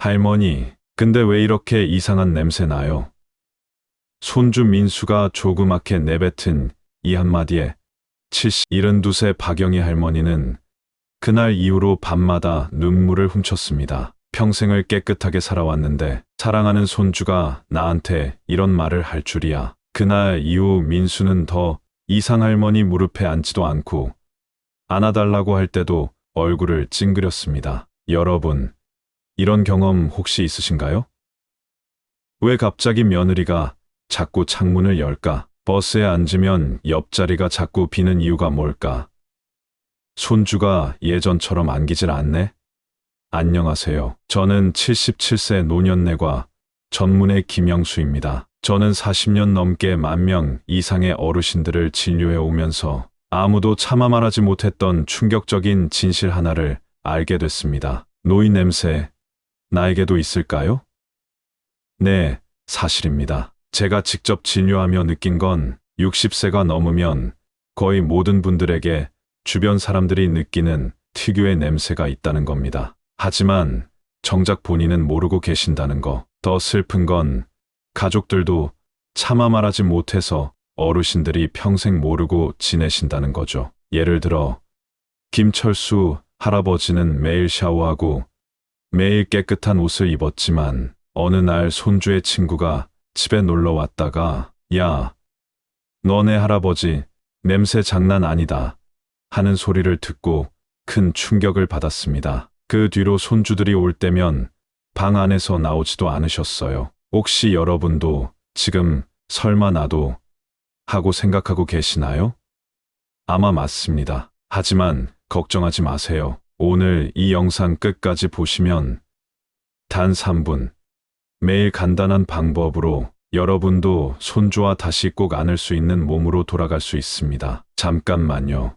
할머니, 근데 왜 이렇게 이상한 냄새 나요? 손주 민수가 조그맣게 내뱉은 이 한마디에 72세 박영희 할머니는 그날 이후로 밤마다 눈물을 훔쳤습니다. 평생을 깨끗하게 살아왔는데 사랑하는 손주가 나한테 이런 말을 할 줄이야. 그날 이후 민수는 더 이상 할머니 무릎에 앉지도 않고 안아달라고 할 때도 얼굴을 찡그렸습니다. 여러분, 이런 경험 혹시 있으신가요? 왜 갑자기 며느리가 자꾸 창문을 열까? 버스에 앉으면 옆자리가 자꾸 비는 이유가 뭘까? 손주가 예전처럼 안기질 않네? 안녕하세요. 저는 77세 노년내과 전문의 김영수입니다. 저는 40년 넘게 10,000명 이상의 어르신들을 진료해 오면서 아무도 차마 말하지 못했던 충격적인 진실 하나를 알게 됐습니다. 노인 냄새, 나에게도 있을까요? 네, 사실입니다. 제가 직접 진료하며 느낀 건 60세가 넘으면 거의 모든 분들에게 주변 사람들이 느끼는 특유의 냄새가 있다는 겁니다. 하지만 정작 본인은 모르고 계신다는 거. 더 슬픈 건 가족들도 차마 말하지 못해서 어르신들이 평생 모르고 지내신다는 거죠. 예를 들어 김철수 할아버지는 매일 샤워하고 매일 깨끗한 옷을 입었지만 어느 날 손주의 친구가 집에 놀러 왔다가 야, 너네 할아버지 냄새 장난 아니다 하는 소리를 듣고 큰 충격을 받았습니다. 그 뒤로 손주들이 올 때면 방 안에서 나오지도 않으셨어요. 혹시 여러분도 지금 설마 나도 하고 생각하고 계시나요? 아마 맞습니다. 하지만 걱정하지 마세요. 오늘 이 영상 끝까지 보시면 단 3분, 매일 간단한 방법으로 여러분도 손주와 다시 꼭 안을 수 있는 몸으로 돌아갈 수 있습니다. 잠깐만요.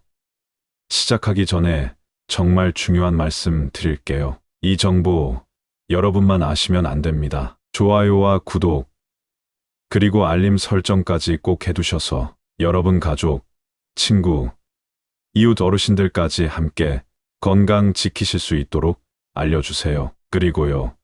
시작하기 전에 정말 중요한 말씀 드릴게요. 이 정보 여러분만 아시면 안 됩니다. 좋아요와 구독, 그리고 알림 설정까지 꼭 해두셔서 여러분 가족, 친구, 이웃 어르신들까지 함께 건강 지키실 수 있도록 알려주세요. 그리고요,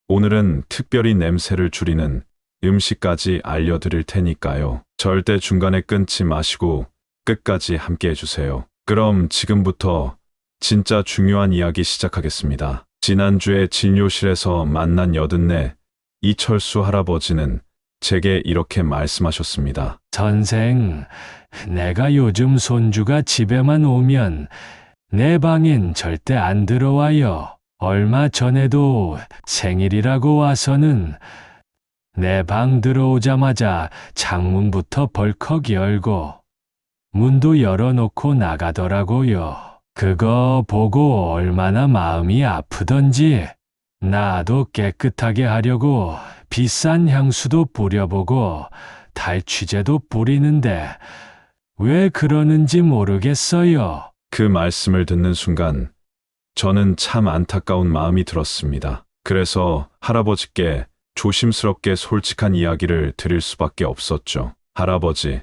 오늘은 특별히 냄새를 줄이는 음식까지 알려드릴 테니까요. 절대 중간에 끊지 마시고 끝까지 함께 해주세요. 그럼 지금부터 진짜 중요한 이야기 시작하겠습니다. 지난주에 진료실에서 만난 84 이철수 할아버지는 제게 이렇게 말씀하셨습니다. 선생, 내가 요즘 손주가 집에만 오면 내 방엔 절대 안 들어와요. 얼마 전에도 생일이라고 와서는 내 방 들어오자마자 창문부터 벌컥 열고 문도 열어놓고 나가더라고요. 그거 보고 얼마나 마음이 아프던지 나도 깨끗하게 하려고 비싼 향수도 뿌려보고 탈취제도 뿌리는데 왜 그러는지 모르겠어요. 그 말씀을 듣는 순간 저는 참 안타까운 마음이 들었습니다. 그래서 할아버지께 조심스럽게 솔직한 이야기를 드릴 수밖에 없었죠. 할아버지,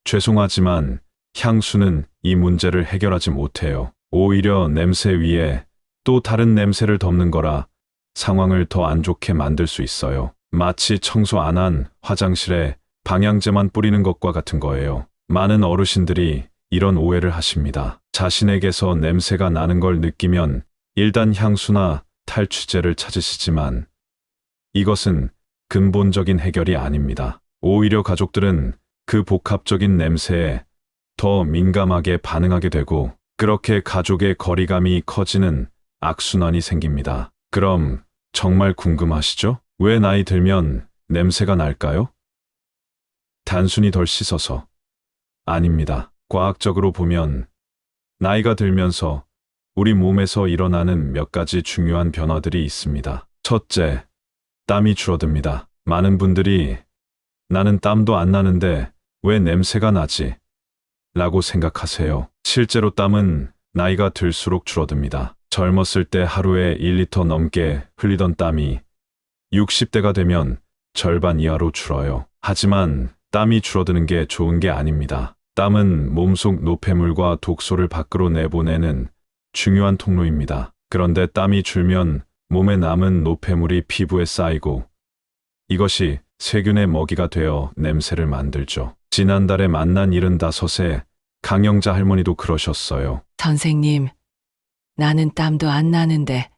죄송하지만 향수는 이 문제를 해결하지 못해요. 오히려 냄새 위에 또 다른 냄새를 덮는 거라 상황을 더 안 좋게 만들 수 있어요. 마치 청소 안 한 화장실에 방향제만 뿌리는 것과 같은 거예요. 많은 어르신들이 이런 오해를 하십니다. 자신에게서 냄새가 나는 걸 느끼면 일단 향수나 탈취제를 찾으시지만 이것은 근본적인 해결이 아닙니다. 오히려 가족들은 그 복합적인 냄새에 더 민감하게 반응하게 되고 그렇게 가족의 거리감이 커지는 악순환이 생깁니다. 그럼 정말 궁금하시죠? 왜 나이 들면 냄새가 날까요? 단순히 덜 씻어서. 아닙니다. 과학적으로 보면 나이가 들면서 우리 몸에서 일어나는 몇 가지 중요한 변화들이 있습니다. 첫째, 땀이 줄어듭니다. 많은 분들이 나는 땀도 안 나는데 왜 냄새가 나지? 라고 생각하세요. 실제로 땀은 나이가 들수록 줄어듭니다. 젊었을 때 하루에 1리터 넘게 흘리던 땀이 60대가 되면 절반 이하로 줄어요. 하지만 땀이 줄어드는 게 좋은 게 아닙니다. 땀은 몸속 노폐물과 독소를 밖으로 내보내는 중요한 통로입니다. 그런데 땀이 줄면 몸에 남은 노폐물이 피부에 쌓이고 이것이 세균의 먹이가 되어 냄새를 만들죠. 지난달에 만난 75세 강영자 할머니도 그러셨어요. 선생님, 나는 땀도 안 나는데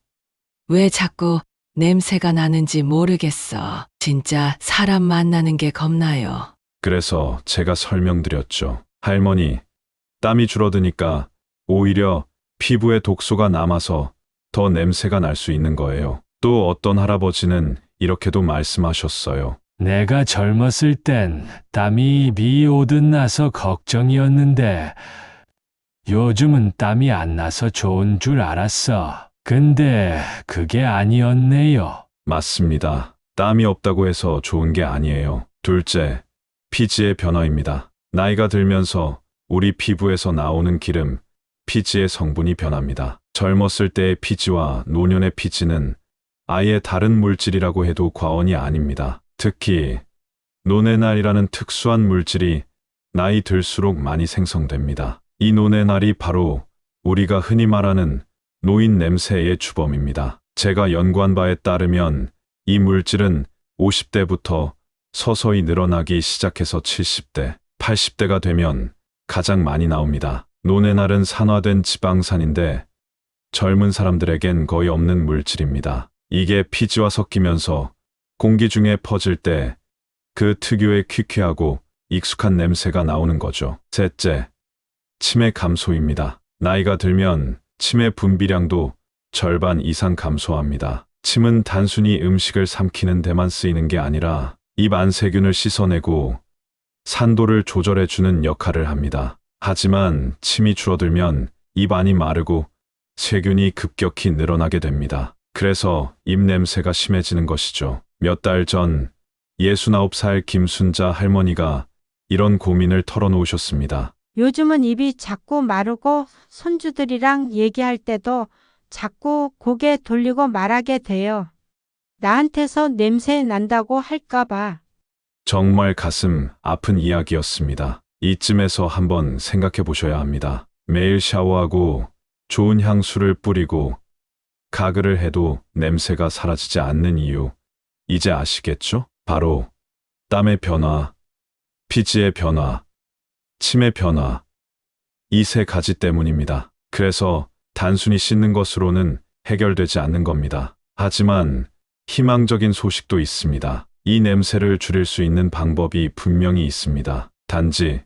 왜 자꾸 냄새가 나는지 모르겠어. 진짜 사람 만나는 게 겁나요. 그래서 제가 설명드렸죠. 할머니, 땀이 줄어드니까 오히려 피부에 독소가 남아서 더 냄새가 날 수 있는 거예요. 또 어떤 할아버지는 이렇게도 말씀하셨어요. 내가 젊었을 땐 땀이 비 오듯 나서 걱정이었는데 요즘은 땀이 안 나서 좋은 줄 알았어. 근데 그게 아니었네요. 맞습니다. 땀이 없다고 해서 좋은 게 아니에요. 둘째, 피지의 변화입니다. 나이가 들면서 우리 피부에서 나오는 기름, 피지의 성분이 변합니다. 젊었을 때의 피지와 노년의 피지는 아예 다른 물질이라고 해도 과언이 아닙니다. 특히 노네날이라는 특수한 물질이 나이 들수록 많이 생성됩니다. 이 노네날이 바로 우리가 흔히 말하는 노인 냄새의 주범입니다. 제가 연구한 바에 따르면 이 물질은 50대부터 서서히 늘어나기 시작해서 70대, 80대가 되면 가장 많이 나옵니다. 노네날은 산화된 지방산인데 젊은 사람들에겐 거의 없는 물질입니다. 이게 피지와 섞이면서 공기 중에 퍼질 때 그 특유의 퀴퀴하고 익숙한 냄새가 나오는 거죠. 셋째, 치매 감소입니다. 나이가 들면 치매 분비량도 절반 이상 감소합니다. 침은 단순히 음식을 삼키는 데만 쓰이는 게 아니라 입 안 세균을 씻어내고 산도를 조절해주는 역할을 합니다. 하지만 침이 줄어들면 입 안이 마르고 세균이 급격히 늘어나게 됩니다. 그래서 입 냄새가 심해지는 것이죠. 몇 달 전 69살 김순자 할머니가 이런 고민을 털어놓으셨습니다. 요즘은 입이 자꾸 마르고 손주들이랑 얘기할 때도 자꾸 고개 돌리고 말하게 돼요. 나한테서 냄새 난다고 할까봐. 정말 가슴 아픈 이야기였습니다. 이쯤에서 한번 생각해 보셔야 합니다. 매일 샤워하고 좋은 향수를 뿌리고 가글을 해도 냄새가 사라지지 않는 이유, 이제 아시겠죠? 바로 땀의 변화, 피지의 변화, 침의 변화, 이 세 가지 때문입니다. 그래서 단순히 씻는 것으로는 해결되지 않는 겁니다. 하지만 희망적인 소식도 있습니다. 이 냄새를 줄일 수 있는 방법이 분명히 있습니다. 단지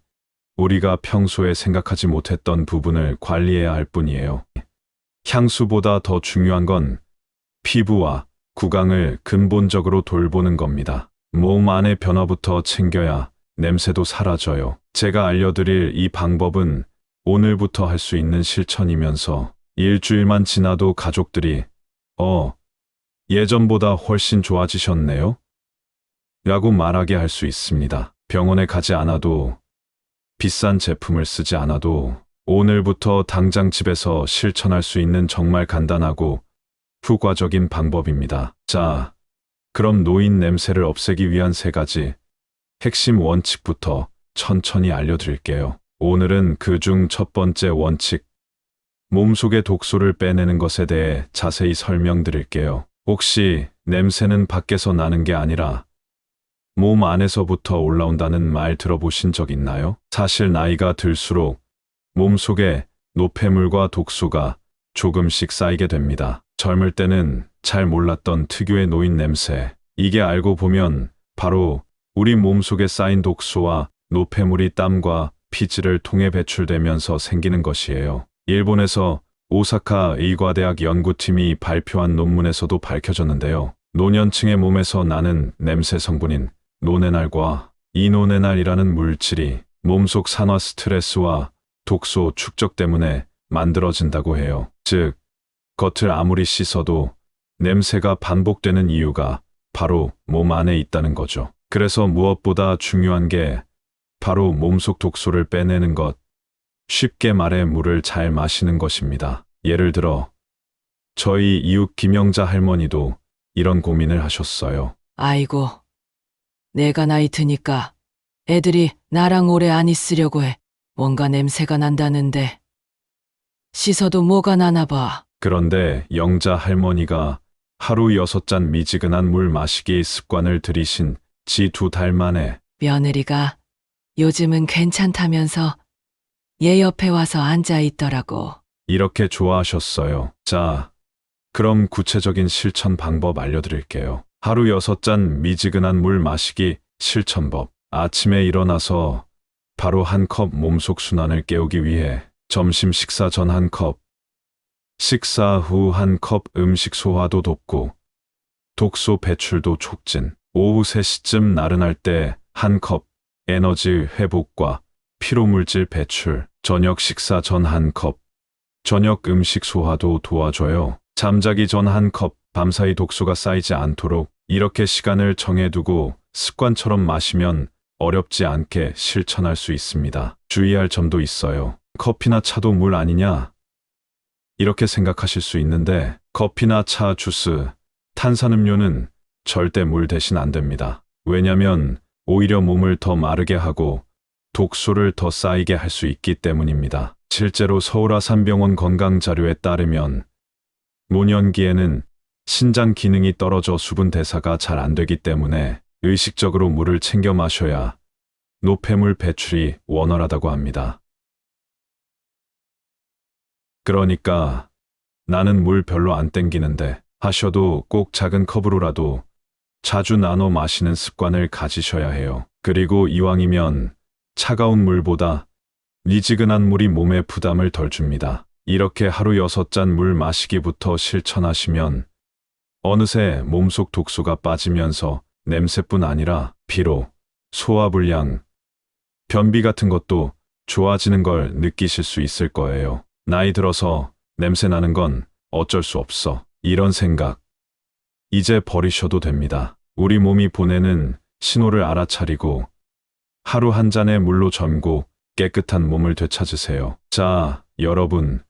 우리가 평소에 생각하지 못했던 부분을 관리해야 할 뿐이에요. 향수보다 더 중요한 건 피부와 구강을 근본적으로 돌보는 겁니다. 몸 안의 변화부터 챙겨야 냄새도 사라져요. 제가 알려드릴 이 방법은 오늘부터 할 수 있는 실천이면서 일주일만 지나도 가족들이 예전보다 훨씬 좋아지셨네요? 라고 말하게 할 수 있습니다. 병원에 가지 않아도 비싼 제품을 쓰지 않아도 오늘부터 당장 집에서 실천할 수 있는 정말 간단하고 효과적인 방법입니다. 자, 그럼 노인 냄새를 없애기 위한 세 가지 핵심 원칙부터 천천히 알려드릴게요. 오늘은 그중 첫 번째 원칙, 몸속의 독소를 빼내는 것에 대해 자세히 설명드릴게요. 혹시 냄새는 밖에서 나는 게 아니라 몸 안에서부터 올라온다는 말 들어보신 적 있나요? 사실 나이가 들수록 몸속에 노폐물과 독소가 조금씩 쌓이게 됩니다. 젊을 때는 잘 몰랐던 특유의 노인 냄새. 이게 알고 보면 바로 우리 몸속에 쌓인 독소와 노폐물이 땀과 피지를 통해 배출되면서 생기는 것이에요. 일본에서 오사카 의과대학 연구팀이 발표한 논문에서도 밝혀졌는데요. 노년층의 몸에서 나는 냄새 성분인 노네날과 이노네날이라는 물질이 몸속 산화 스트레스와 독소 축적 때문에 만들어진다고 해요. 즉, 겉을 아무리 씻어도 냄새가 반복되는 이유가 바로 몸 안에 있다는 거죠. 그래서 무엇보다 중요한 게 바로 몸속 독소를 빼내는 것, 쉽게 말해 물을 잘 마시는 것입니다. 예를 들어 저희 이웃 김영자 할머니도 이런 고민을 하셨어요. 아이고, 내가 나이 드니까 애들이 나랑 오래 안 있으려고 해. 뭔가 냄새가 난다는데 씻어도 뭐가 나나 봐. 그런데 영자 할머니가 하루 6잔 미지근한 물 마시기 습관을 들이신 지 2달 만에 며느리가 요즘은 괜찮다면서 얘 옆에 와서 앉아 있더라고. 이렇게 좋아하셨어요. 자, 그럼 구체적인 실천 방법 알려드릴게요. 하루 6잔 미지근한 물 마시기 실천법. 아침에 일어나서 바로 한 컵 몸속 순환을 깨우기 위해 점심 식사 전 한 컵, 식사 후 한 컵 음식 소화도 돕고 독소 배출도 촉진. 오후 3시쯤 나른할 때 한 컵, 에너지 회복과 피로물질 배출. 저녁 식사 전 한 컵, 저녁 음식 소화도 도와줘요. 잠자기 전 한 컵, 밤사이 독소가 쌓이지 않도록 이렇게 시간을 정해두고 습관처럼 마시면 어렵지 않게 실천할 수 있습니다. 주의할 점도 있어요. 커피나 차도 물 아니냐? 이렇게 생각하실 수 있는데 커피나 차, 주스, 탄산음료는 절대 물 대신 안 됩니다. 왜냐면 오히려 몸을 더 마르게 하고 독소를 더 쌓이게 할 수 있기 때문입니다. 실제로 서울아산병원 건강자료에 따르면 노년기에는 신장 기능이 떨어져 수분 대사가 잘 안 되기 때문에 의식적으로 물을 챙겨 마셔야 노폐물 배출이 원활하다고 합니다. 그러니까 나는 물 별로 안 땡기는데 하셔도 꼭 작은 컵으로라도 자주 나눠 마시는 습관을 가지셔야 해요. 그리고 이왕이면 차가운 물보다 미지근한 물이 몸에 부담을 덜 줍니다. 이렇게 하루 6잔 물 마시기부터 실천하시면 어느새 몸속 독소가 빠지면서 냄새뿐 아니라 피로, 소화불량, 변비 같은 것도 좋아지는 걸 느끼실 수 있을 거예요. 나이 들어서 냄새 나는 건 어쩔 수 없어. 이런 생각, 이제 버리셔도 됩니다. 우리 몸이 보내는 신호를 알아차리고 하루 한 잔의 물로 점고 깨끗한 몸을 되찾으세요. 자, 여러분.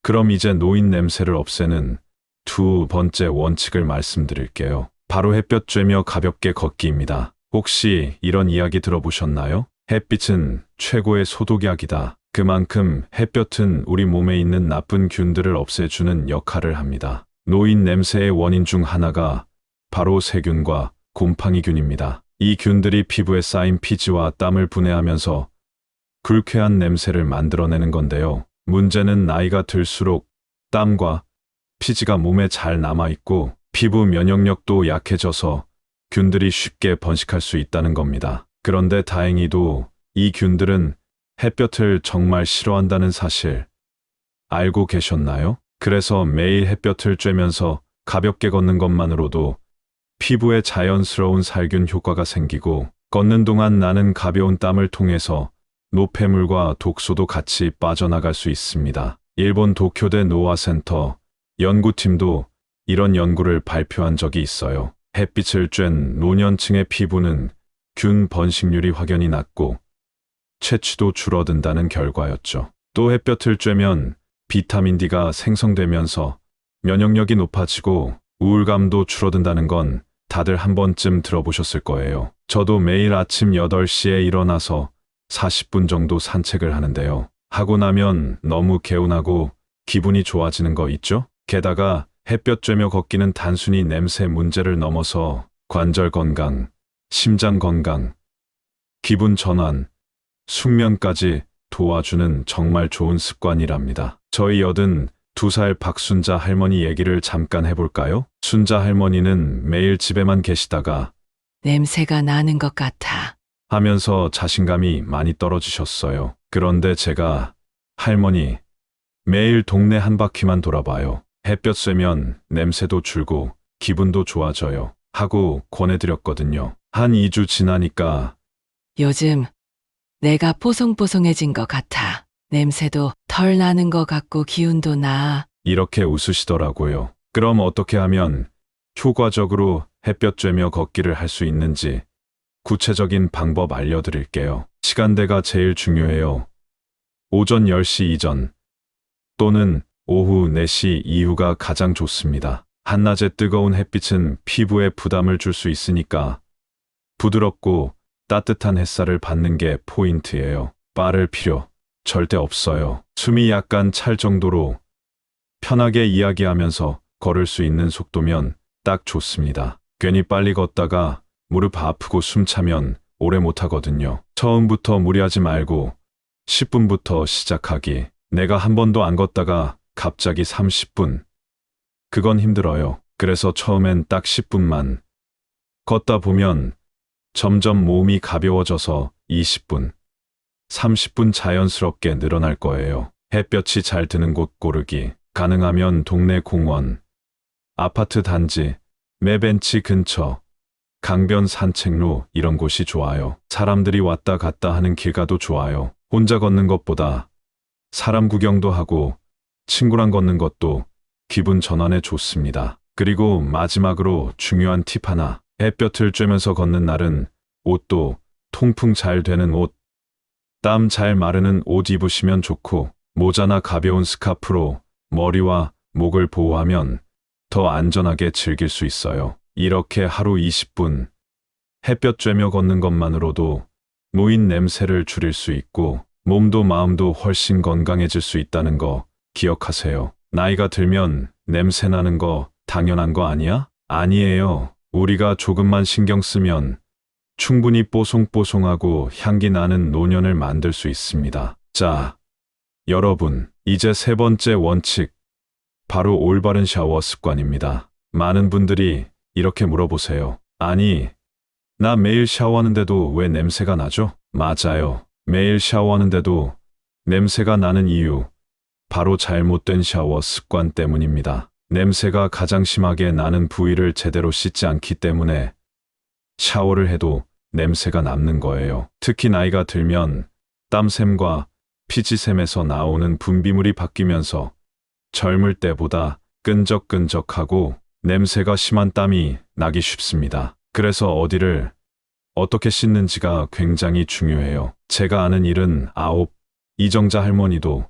그럼 이제 노인 냄새를 없애는 2번째 원칙을 말씀드릴게요. 바로 햇볕 쬐며 가볍게 걷기입니다. 혹시 이런 이야기 들어보셨나요? 햇빛은 최고의 소독약이다. 그만큼 햇볕은 우리 몸에 있는 나쁜 균들을 없애주는 역할을 합니다. 노인 냄새의 원인 중 하나가 바로 세균과 곰팡이균입니다. 이 균들이 피부에 쌓인 피지와 땀을 분해하면서 불쾌한 냄새를 만들어내는 건데요. 문제는 나이가 들수록 땀과 피지가 몸에 잘 남아있고 피부 면역력도 약해져서 균들이 쉽게 번식할 수 있다는 겁니다. 그런데 다행히도 이 균들은 햇볕을 정말 싫어한다는 사실 알고 계셨나요? 그래서 매일 햇볕을 쬐면서 가볍게 걷는 것만으로도 피부에 자연스러운 살균 효과가 생기고 걷는 동안 나는 가벼운 땀을 통해서 노폐물과 독소도 같이 빠져나갈 수 있습니다. 일본 도쿄대 노화센터 연구팀도 이런 연구를 발표한 적이 있어요. 햇빛을 쬐는 노년층의 피부는 균 번식률이 확연히 낮고 채취도 줄어든다는 결과였죠. 또 햇볕을 쬐면 비타민 D가 생성되면서 면역력이 높아지고 우울감도 줄어든다는 건 다들 한 번쯤 들어보셨을 거예요. 저도 매일 아침 8시에 일어나서 40분 정도 산책을 하는데요. 하고 나면 너무 개운하고 기분이 좋아지는 거 있죠? 게다가 햇볕 쬐며 걷기는 단순히 냄새 문제를 넘어서 관절 건강, 심장 건강, 기분 전환, 숙면까지 도와주는 정말 좋은 습관이랍니다. 저희 82살 박순자 할머니 얘기를 잠깐 해볼까요? 순자 할머니는 매일 집에만 계시다가 냄새가 나는 것 같아. 하면서 자신감이 많이 떨어지셨어요. 그런데 제가 할머니, 매일 동네 한 바퀴만 돌아봐요. 햇볕 쐬면 냄새도 줄고 기분도 좋아져요. 하고 권해드렸거든요. 한 2주 지나니까 요즘 내가 뽀송뽀송해진 것 같아. 냄새도 덜 나는 것 같고 기운도 나. 이렇게 웃으시더라고요. 그럼 어떻게 하면 효과적으로 햇볕 쬐며 걷기를 할 수 있는지 구체적인 방법 알려드릴게요. 시간대가 제일 중요해요. 오전 10시 이전 또는 오후 4시 이후가 가장 좋습니다. 한낮의 뜨거운 햇빛은 피부에 부담을 줄 수 있으니까 부드럽고 따뜻한 햇살을 받는 게 포인트예요. 빠를 필요 절대 없어요. 숨이 약간 찰 정도로 편하게 이야기하면서 걸을 수 있는 속도면 딱 좋습니다. 괜히 빨리 걷다가 무릎 아프고 숨차면 오래 못 하거든요. 처음부터 무리하지 말고 10분부터 시작하기. 내가 한 번도 안 걷다가 갑자기 30분. 그건 힘들어요. 그래서 처음엔 딱 10분만. 걷다 보면 점점 몸이 가벼워져서 20분, 30분 자연스럽게 늘어날 거예요. 햇볕이 잘 드는 곳 고르기. 가능하면 동네 공원, 아파트 단지, 매벤치 근처, 강변 산책로 이런 곳이 좋아요. 사람들이 왔다 갔다 하는 길가도 좋아요. 혼자 걷는 것보다 사람 구경도 하고 친구랑 걷는 것도 기분 전환에 좋습니다. 그리고 마지막으로 중요한 팁 하나. 햇볕을 쬐면서 걷는 날은 옷도 통풍 잘 되는 옷, 땀 잘 마르는 옷 입으시면 좋고 모자나 가벼운 스카프로 머리와 목을 보호하면 더 안전하게 즐길 수 있어요. 이렇게 하루 20분 햇볕 쬐며 걷는 것만으로도 노인 냄새를 줄일 수 있고 몸도 마음도 훨씬 건강해질 수 있다는 거 기억하세요. 나이가 들면 냄새 나는 거 당연한 거 아니야? 아니에요. 우리가 조금만 신경 쓰면 충분히 뽀송뽀송하고 향기 나는 노년을 만들 수 있습니다. 자, 여러분, 이제 세 번째 원칙, 바로 올바른 샤워 습관입니다. 많은 분들이 이렇게 물어보세요. 아니, 나 매일 샤워하는데도 왜 냄새가 나죠? 맞아요. 매일 샤워하는데도 냄새가 나는 이유, 바로 잘못된 샤워 습관 때문입니다. 냄새가 가장 심하게 나는 부위를 제대로 씻지 않기 때문에 샤워를 해도 냄새가 남는 거예요. 특히 나이가 들면 땀샘과 피지샘에서 나오는 분비물이 바뀌면서 젊을 때보다 끈적끈적하고 냄새가 심한 땀이 나기 쉽습니다. 그래서 어디를 어떻게 씻는지가 굉장히 중요해요. 제가 아는 79 이정자 할머니도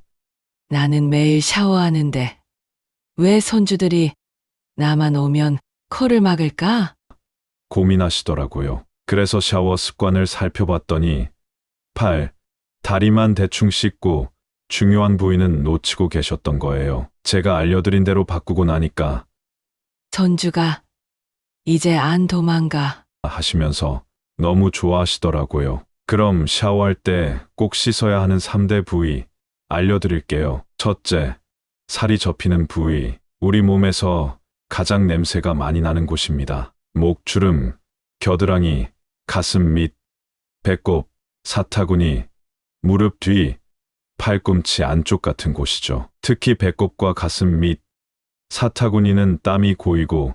나는 매일 샤워하는데 왜 손주들이 나만 오면 코를 막을까? 고민하시더라고요. 그래서 샤워 습관을 살펴봤더니 팔, 다리만 대충 씻고 중요한 부위는 놓치고 계셨던 거예요. 제가 알려드린 대로 바꾸고 나니까 손주가 이제 안 도망가. 하시면서 너무 좋아하시더라고요. 그럼 샤워할 때 꼭 씻어야 하는 3대 부위 알려드릴게요. 첫째, 살이 접히는 부위. 우리 몸에서 가장 냄새가 많이 나는 곳입니다. 목 주름, 겨드랑이, 가슴 밑, 배꼽, 사타구니, 무릎 뒤, 팔꿈치 안쪽 같은 곳이죠. 특히 배꼽과 가슴 밑, 사타구니는 땀이 고이고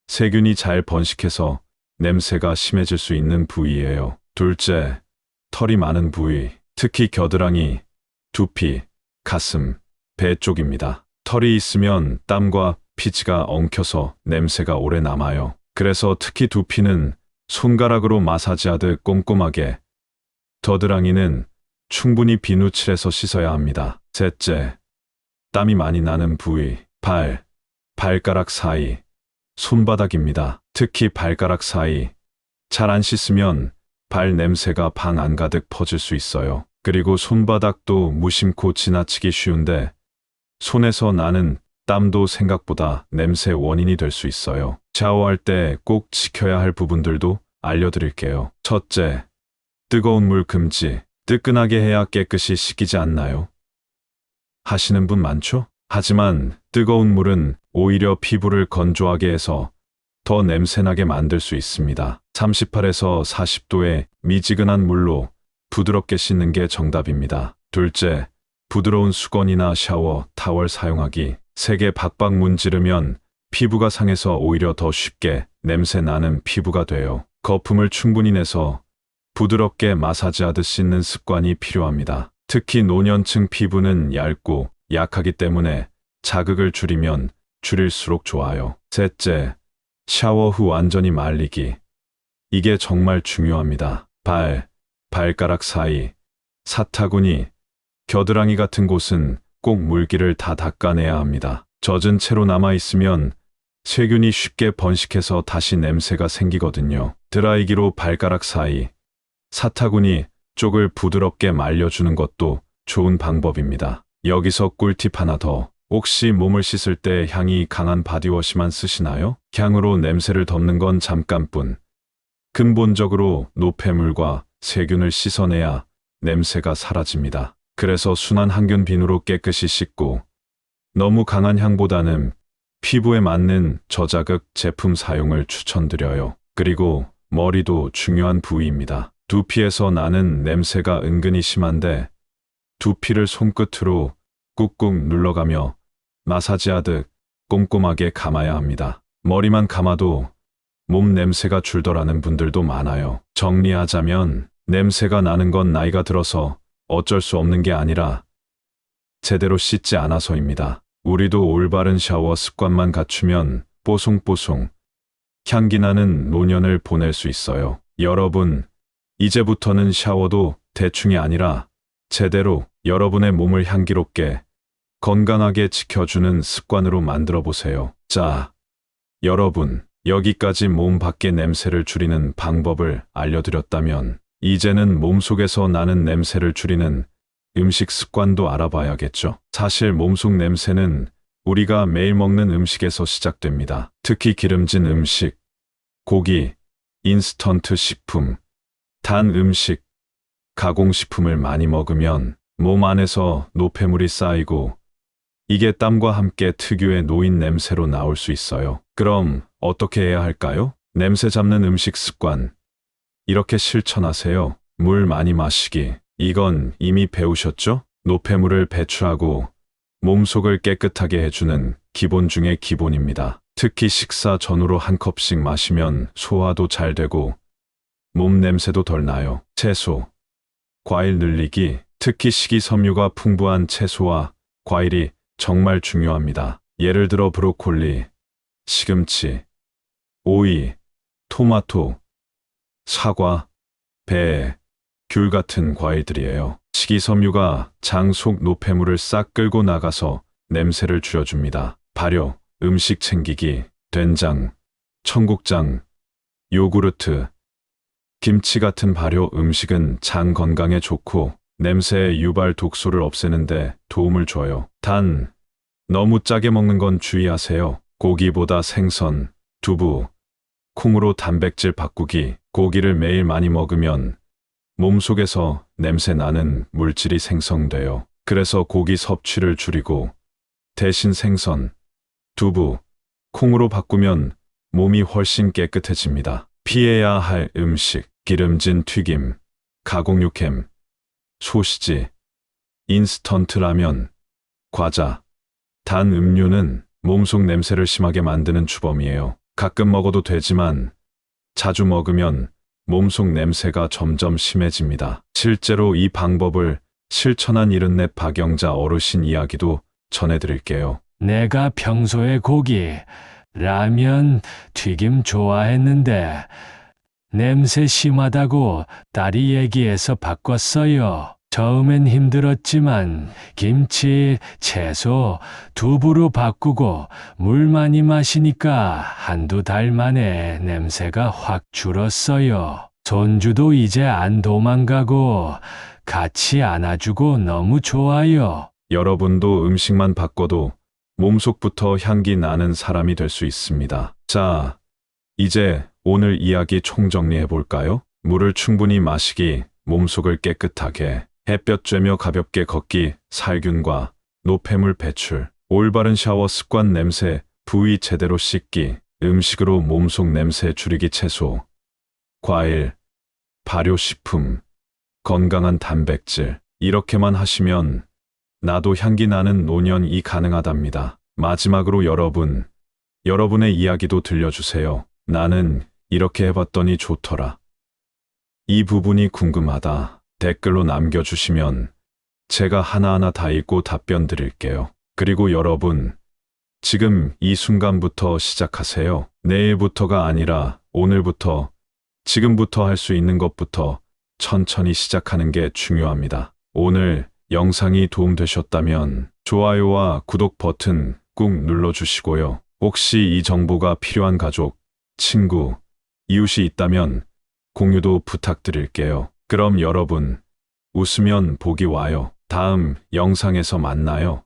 세균이 잘 번식해서 냄새가 심해질 수 있는 부위예요. 둘째, 털이 많은 부위, 특히 겨드랑이, 두피, 가슴, 배 쪽입니다. 털이 있으면 땀과 피지가 엉켜서 냄새가 오래 남아요. 그래서 특히 두피는 손가락으로 마사지하듯 꼼꼼하게, 겨드랑이는 충분히 비누칠해서 씻어야 합니다. 셋째, 땀이 많이 나는 부위, 발, 발가락 사이, 손바닥입니다. 특히 발가락 사이, 잘 안 씻으면 발 냄새가 방 안가득 퍼질 수 있어요. 그리고 손바닥도 무심코 지나치기 쉬운데 손에서 나는 땀도 생각보다 냄새 원인이 될 수 있어요. 샤워할 때 꼭 지켜야 할 부분들도 알려드릴게요. 첫째, 뜨거운 물 금지. 뜨끈하게 해야 깨끗이 씻기지 않나요? 하시는 분 많죠? 하지만 뜨거운 물은 오히려 피부를 건조하게 해서 더 냄새나게 만들 수 있습니다. 38에서 40도의 미지근한 물로 부드럽게 씻는 게 정답입니다. 둘째, 부드러운 수건이나 샤워, 타월 사용하기. 세게 박박 문지르면 피부가 상해서 오히려 더 쉽게 냄새 나는 피부가 돼요. 거품을 충분히 내서 부드럽게 마사지하듯 씻는 습관이 필요합니다. 특히 노년층 피부는 얇고 약하기 때문에 자극을 줄이면 줄일수록 좋아요. 셋째, 샤워 후 완전히 말리기. 이게 정말 중요합니다. 발, 발가락 사이, 사타구니, 겨드랑이 같은 곳은 꼭 물기를 다 닦아내야 합니다. 젖은 채로 남아있으면 세균이 쉽게 번식해서 다시 냄새가 생기거든요. 드라이기로 발가락 사이, 사타구니 쪽을 부드럽게 말려주는 것도 좋은 방법입니다. 여기서 꿀팁 하나 더. 혹시 몸을 씻을 때 향이 강한 바디워시만 쓰시나요? 향으로 냄새를 덮는 건 잠깐뿐. 근본적으로 노폐물과 세균을 씻어내야 냄새가 사라집니다. 그래서 순한 항균 비누로 깨끗이 씻고 너무 강한 향보다는 피부에 맞는 저자극 제품 사용을 추천드려요. 그리고 머리도 중요한 부위입니다. 두피에서 나는 냄새가 은근히 심한데 두피를 손끝으로 꾹꾹 눌러가며 마사지하듯 꼼꼼하게 감아야 합니다. 머리만 감아도 몸 냄새가 줄더라는 분들도 많아요. 정리하자면 냄새가 나는 건 나이가 들어서 어쩔 수 없는 게 아니라 제대로 씻지 않아서입니다. 우리도 올바른 샤워 습관만 갖추면 뽀송뽀송 향기 나는 노년을 보낼 수 있어요. 여러분, 이제부터는 샤워도 대충이 아니라 제대로 여러분의 몸을 향기롭게 건강하게 지켜주는 습관으로 만들어 보세요. 자, 여러분, 여기까지 몸 밖의 냄새를 줄이는 방법을 알려드렸다면 이제는 몸속에서 나는 냄새를 줄이는 음식 습관도 알아봐야겠죠. 사실 몸속 냄새는 우리가 매일 먹는 음식에서 시작됩니다. 특히 기름진 음식, 고기, 인스턴트 식품, 단 음식, 가공식품을 많이 먹으면 몸 안에서 노폐물이 쌓이고 이게 땀과 함께 특유의 노인 냄새로 나올 수 있어요. 그럼 어떻게 해야 할까요? 냄새 잡는 음식 습관. 이렇게 실천하세요. 물 많이 마시기. 이건 이미 배우셨죠? 노폐물을 배출하고 몸속을 깨끗하게 해주는 기본 중의 기본입니다. 특히 식사 전후로 한 컵씩 마시면 소화도 잘 되고 몸 냄새도 덜 나요. 채소, 과일 늘리기. 특히 식이섬유가 풍부한 채소와 과일이 정말 중요합니다. 예를 들어 브로콜리, 시금치, 오이, 토마토, 사과, 배, 귤 같은 과일들이에요. 식이섬유가 장 속 노폐물을 싹 끌고 나가서 냄새를 줄여줍니다. 발효, 음식 챙기기, 된장, 청국장, 요구르트, 김치 같은 발효 음식은 장 건강에 좋고 냄새의 유발 독소를 없애는데 도움을 줘요. 단, 너무 짜게 먹는 건 주의하세요. 고기보다 생선, 두부, 콩으로 단백질 바꾸기. 고기를 매일 많이 먹으면 몸속에서 냄새 나는 물질이 생성돼요. 그래서 고기 섭취를 줄이고 대신 생선, 두부, 콩으로 바꾸면 몸이 훨씬 깨끗해집니다. 피해야 할 음식, 기름진 튀김, 가공육햄, 소시지, 인스턴트 라면, 과자, 단 음료는 몸속 냄새를 심하게 만드는 주범이에요. 가끔 먹어도 되지만 자주 먹으면 몸속 냄새가 점점 심해집니다. 실제로 이 방법을 실천한 74 박영자 어르신 이야기도 전해드릴게요. 내가 평소에 고기, 라면, 튀김 좋아했는데 냄새 심하다고 딸이 얘기해서 바꿨어요. 처음엔 힘들었지만 김치, 채소, 두부로 바꾸고 물 많이 마시니까 한두 달 만에 냄새가 확 줄었어요. 손주도 이제 안 도망가고 같이 안아주고 너무 좋아요. 여러분도 음식만 바꿔도 몸속부터 향기 나는 사람이 될 수 있습니다. 자, 이제 오늘 이야기 총정리해 볼까요? 물을 충분히 마시기, 몸속을 깨끗하게, 햇볕 쬐며 가볍게 걷기, 살균과 노폐물 배출, 올바른 샤워 습관 냄새, 부위 제대로 씻기, 음식으로 몸속 냄새 줄이기 채소, 과일, 발효식품, 건강한 단백질, 이렇게만 하시면 나도 향기 나는 노년이 가능하답니다. 마지막으로 여러분의 이야기도 들려주세요. 나는 이렇게 해봤더니 좋더라. 이 부분이 궁금하다. 댓글로 남겨주시면 제가 하나하나 다 읽고 답변 드릴게요. 그리고 여러분, 지금 이 순간부터 시작하세요. 내일부터가 아니라 오늘부터, 지금부터 할 수 있는 것부터 천천히 시작하는 게 중요합니다. 오늘 영상이 도움되셨다면 좋아요와 구독 버튼 꾹 눌러주시고요. 혹시 이 정보가 필요한 가족, 친구, 이웃이 있다면 공유도 부탁드릴게요. 그럼 여러분, 웃으면 복이 와요. 다음 영상에서 만나요.